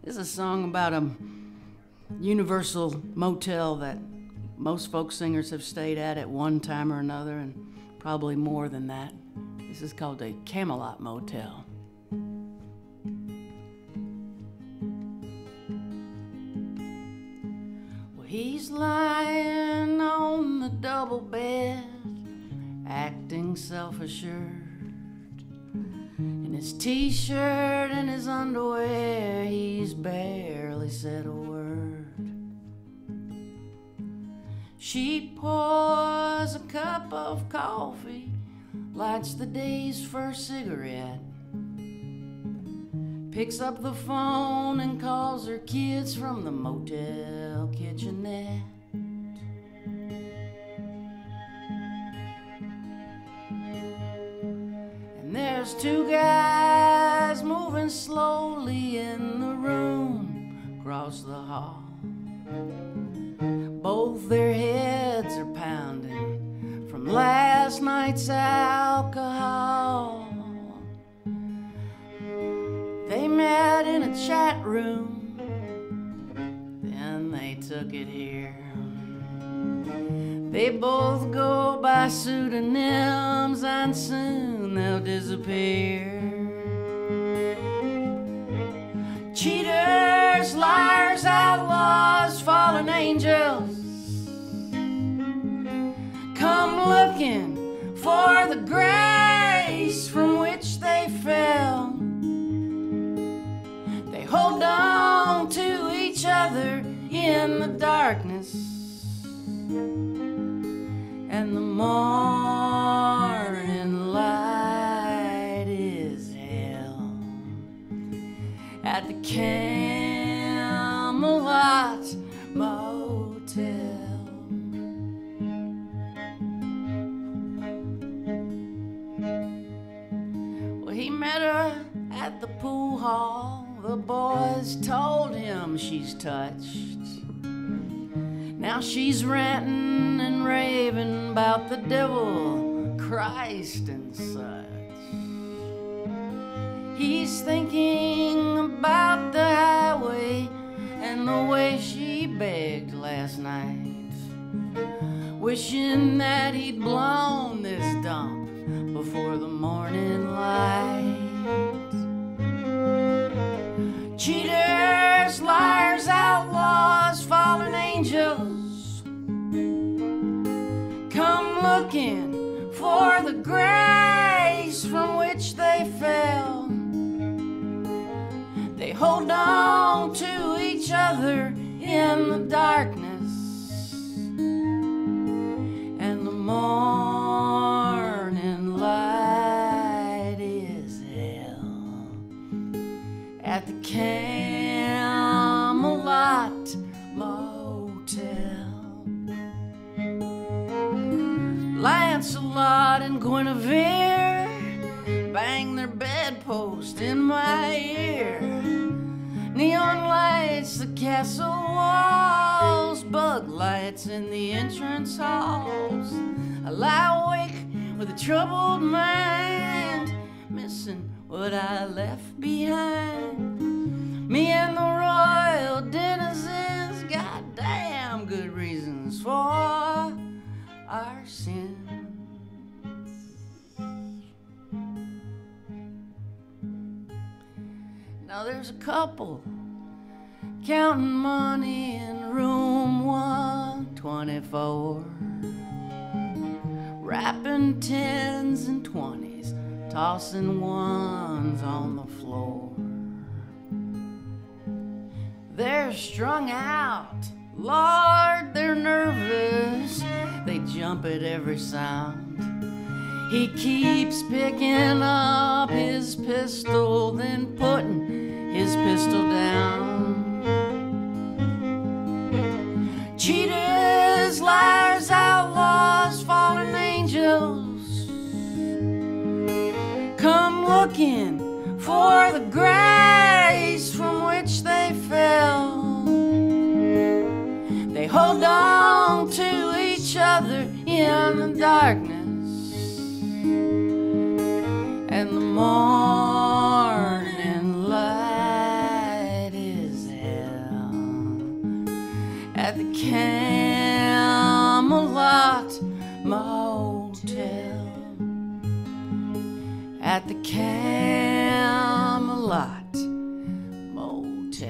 This is a song about a universal motel that most folk singers have stayed at one time or another, and probably more than that. This is called a Camelot Motel. Well, he's lying on the double bed, acting self-assured. In his t-shirt and his underwear, he's barely said a word. She pours a cup of coffee, lights the day's first cigarette, picks up the phone and calls her kids from the motel kitchenette. And there's two guys moving slowly in the room across the hall. Both their heads are pounding from last night's alcohol. They met in a chat room, then they took it here. They both go by pseudonyms and soon they'll disappear. Cheaters, liars, outlaws, fallen angels, come looking for the grace from which they fell. They hold on to each other in the darkness, and the morning light is hell at the Camelot Motel. Well, he met her at the pool hall. The boys told him she's touched. Now she's ranting and raving about the devil, Christ, and such. He's thinking about the highway and the way she begged last night, wishing that he'd blown this dump before the morning light. Cheaters, liars, outlaws, fallen angels, come looking for the grace from which they fell. They hold on to each other in the darkness, and the morning light is hell at the Camelot Motel. Lancelot and Guinevere bang their bedpost in my ear. Neon lights the castle walls, bug lights in the entrance halls. I lie awake with a troubled mind, missing what I left behind. Me and the royal denizens, goddamn good reasons for our sins. Now there's a couple counting money in room 124, wrapping 10s and 20s, tossing ones on the floor. They're strung out, Lord, they're nervous, they jump at every sound. He keeps picking up his pistol, then putting his pistol down. Cheaters, liars, outlaws, fallen angels, come looking for the grace from which they fell. They hold on to each other in the darkness, and the morning light is at the Camelot Motel, at the Camelot Motel.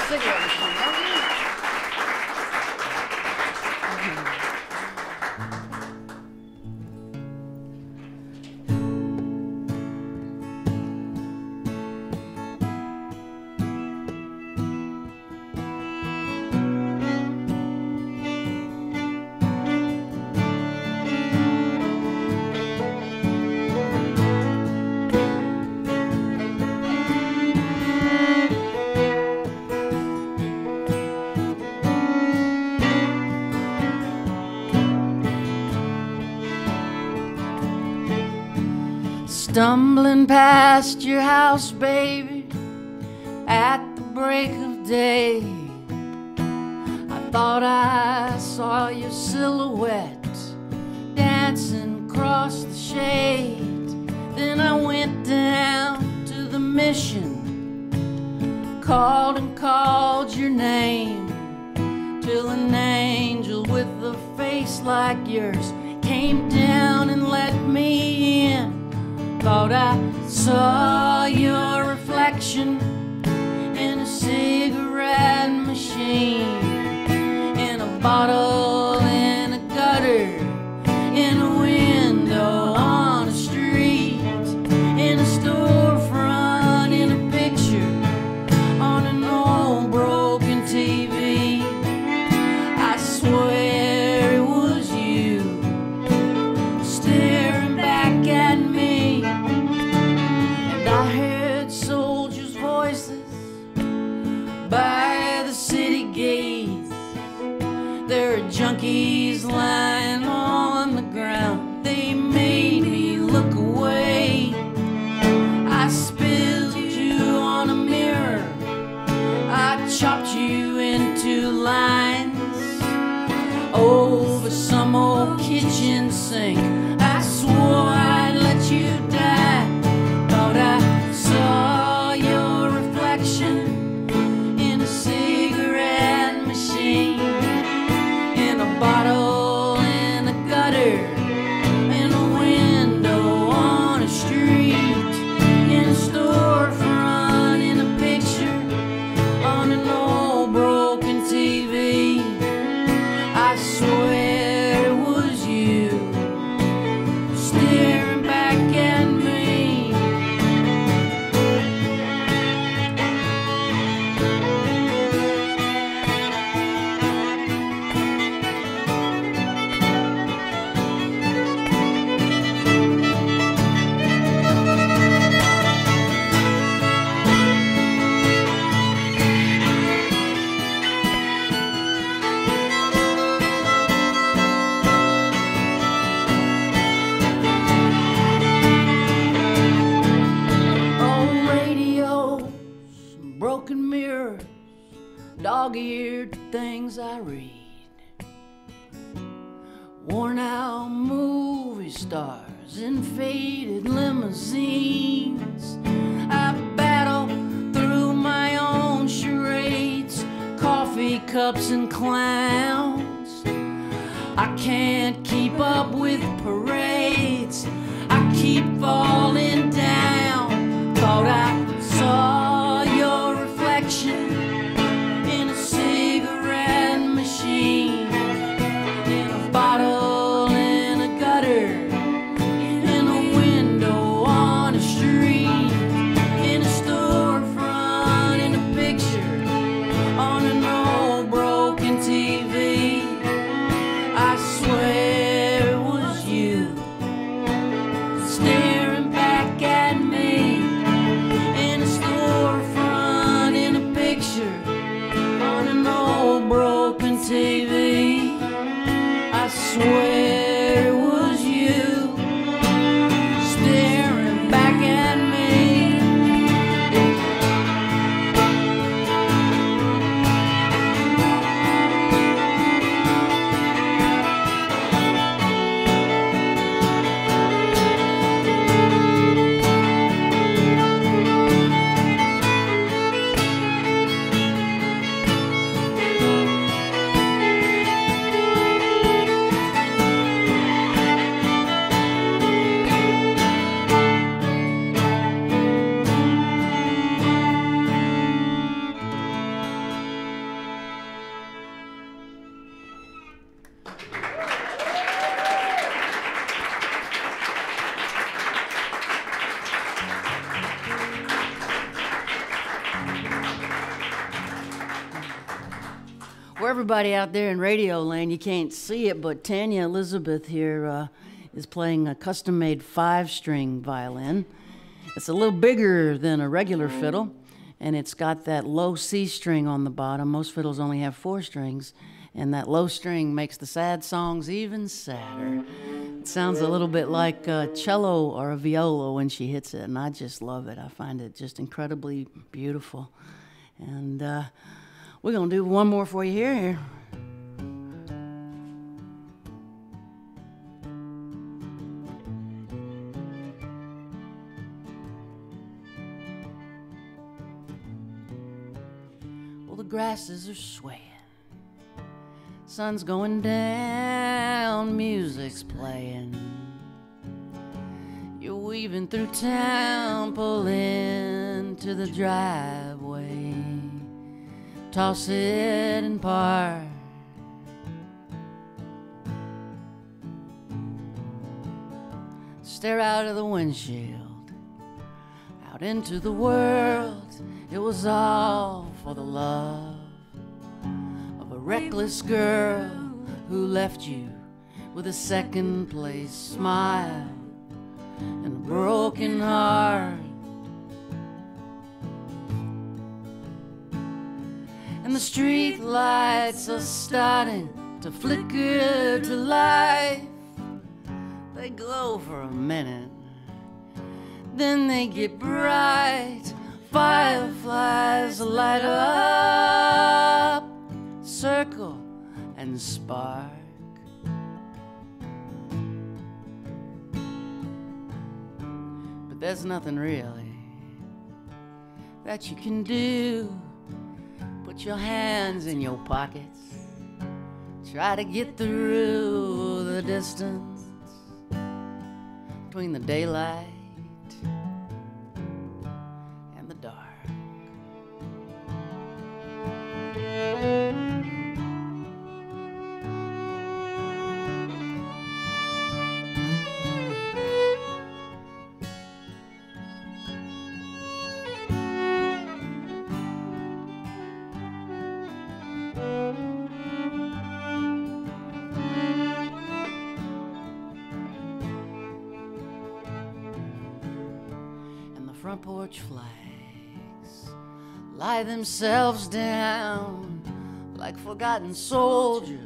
Cigarette machine, don't you? Stumbling past your house, baby, at the break of day, I thought I saw your silhouette dancing across the shade. Then I went down to the mission, called and called your name, till an angel with a face like yours came down and let me in. Thought I saw your reflection in a cigarette machine, in a bottle, in a gutter, in a window on a street, in a storefront, in a picture, on an old broken TV. I swear it was you staring back at me. I heard soldiers' voices by the city gates. There are junkies lying on the ground. They made me look away. I spilled you on a mirror. I chopped you into lines over some old kitchen sink. I swore I'd let you die. Thought I saw your reflection in a cigarette machine, in a bottle, in a gutter, in a window on a street, in a storefront, in a picture, on an old broken TV. I swear it was you staring back at me. Broken mirrors, dog-eared things I read, worn-out movie stars in faded limousines. I battle through my own charades, coffee cups and clowns. I can't keep up with parades. I keep falling down. Thought I saw your reflection in a cigarette machine, in a bottle, in a gutter, in a window on a street, in a storefront, in a picture, on an old broken TV. I swear it was you staring back at me. For everybody out there in radio land, you can't see it, but Tanya Elizabeth here is playing a custom-made 5-string violin. It's a little bigger than a regular fiddle, and it's got that low C string on the bottom. Most fiddles only have 4 strings, and that low string makes the sad songs even sadder. It sounds a little bit like a cello or a viola when she hits it, and I just love it. I find it just incredibly beautiful. And we're going to do one more for you here. Well, the grasses are swaying. Sun's going down, music's playing. You're weaving through town, pull into the driveway. Toss it and park. Stare out of the windshield, out into the world. It was all for the love of a reckless girl who left you with a second place smile and a broken heart. And the street lights are starting to flicker to life. They glow for a minute, then they get bright. Fireflies light up, circle and spark. But there's nothing really that you can do. Put your hands in your pockets, try to get through the distance between the daylight and the dark. Front porch flags lie themselves down like forgotten soldiers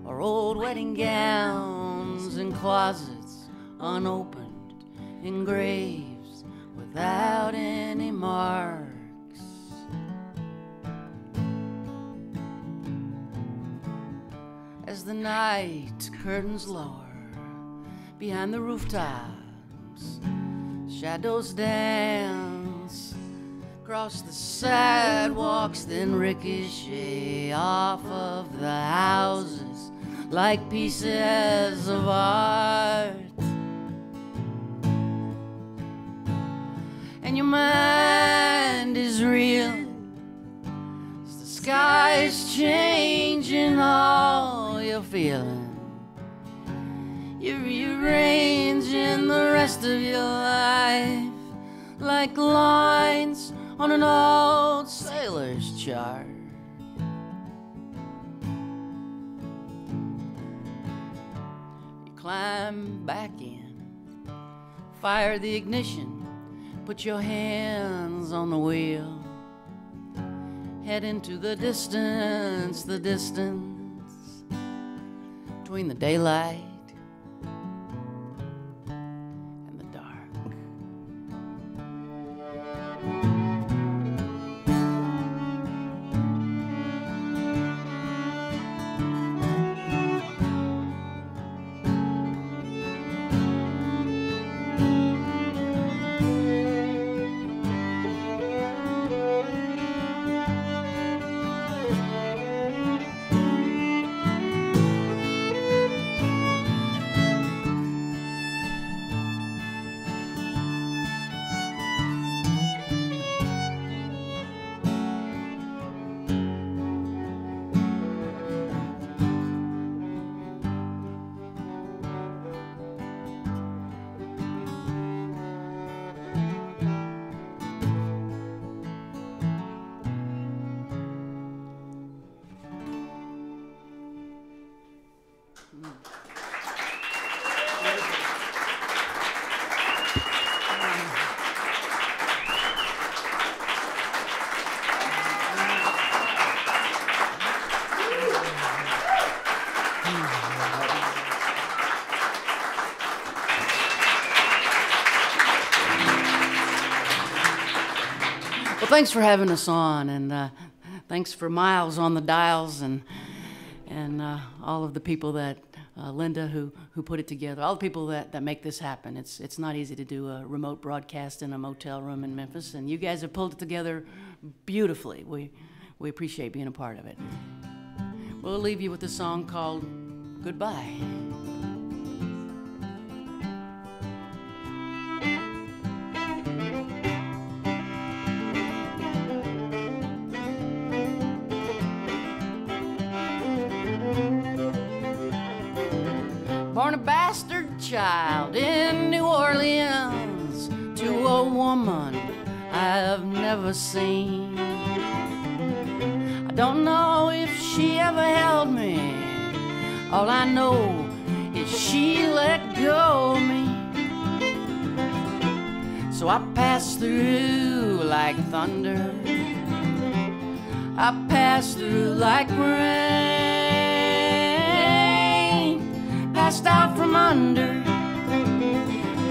or old wedding gowns in closets unopened, in graves without any marks. As the night curtains lower behind the rooftops, shadows dance across the sidewalks, then ricochet off of the houses like pieces of art. And your mind is real as the sky is changing all you're feeling. You're rearranging the rest of your life like lines on an old sailor's chart. You climb back in, fire the ignition, put your hands on the wheel, head into the distance between the daylight and the dark. Well, thanks for having us on, and thanks for Miles on the dials, and all of the people that Linda who put it together, all the people that make this happen. It's not easy to do a remote broadcast in a motel room in Memphis, and you guys have pulled it together beautifully. We appreciate being a part of it. We'll leave you with a song called Goodbye. Born a bastard child in New Orleans to a woman I've never seen. I don't know if she ever held me. All I know is she let go of me. So I passed through like thunder. I passed through like rain. Passed out from under.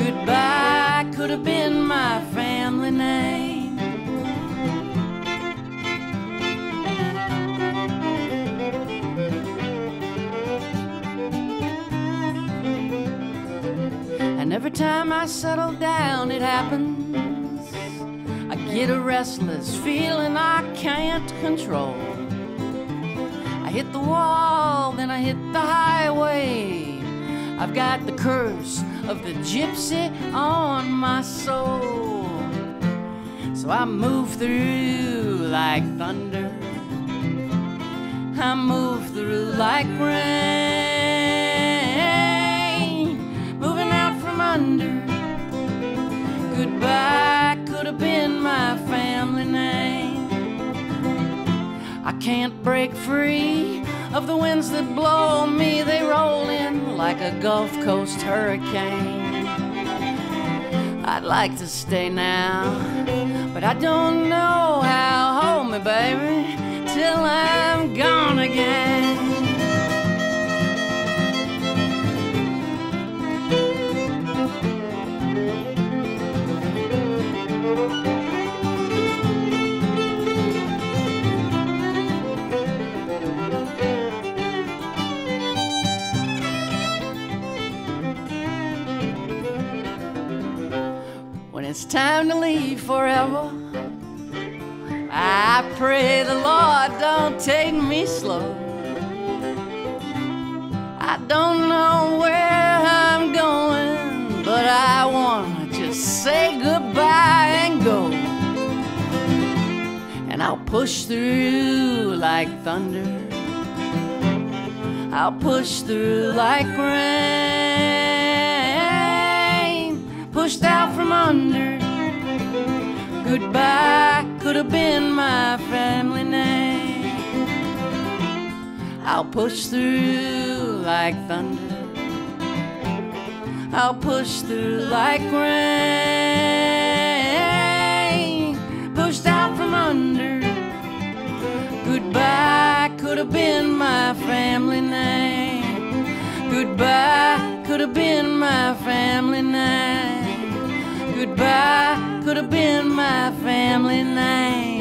Goodbye could have been my family name. And every time I settle down, it happens. I get a restless feeling I can't control. I hit the wall, then I hit the highway. I've got the curse of the gypsy on my soul. So I move through like thunder. I move through like rain. Moving out from under. Goodbye could have been my family name. I can't break free of the winds that blow me. They roll in like a Gulf Coast hurricane. I'd like to stay now, but I don't know how. Hold me, baby, till I'm gone again. When it's time to leave forever, I pray the Lord don't take me slow. I don't know where I'm going, but I wanna just say goodbye and go. And I'll push through like thunder. I'll push through like rain. Pushed out from under. Goodbye could have been my family name. I'll push through like thunder. I'll push through like rain. Pushed out from under. Goodbye could have been my family name. Goodbye could have been my family name. Goodbye could have been my family name.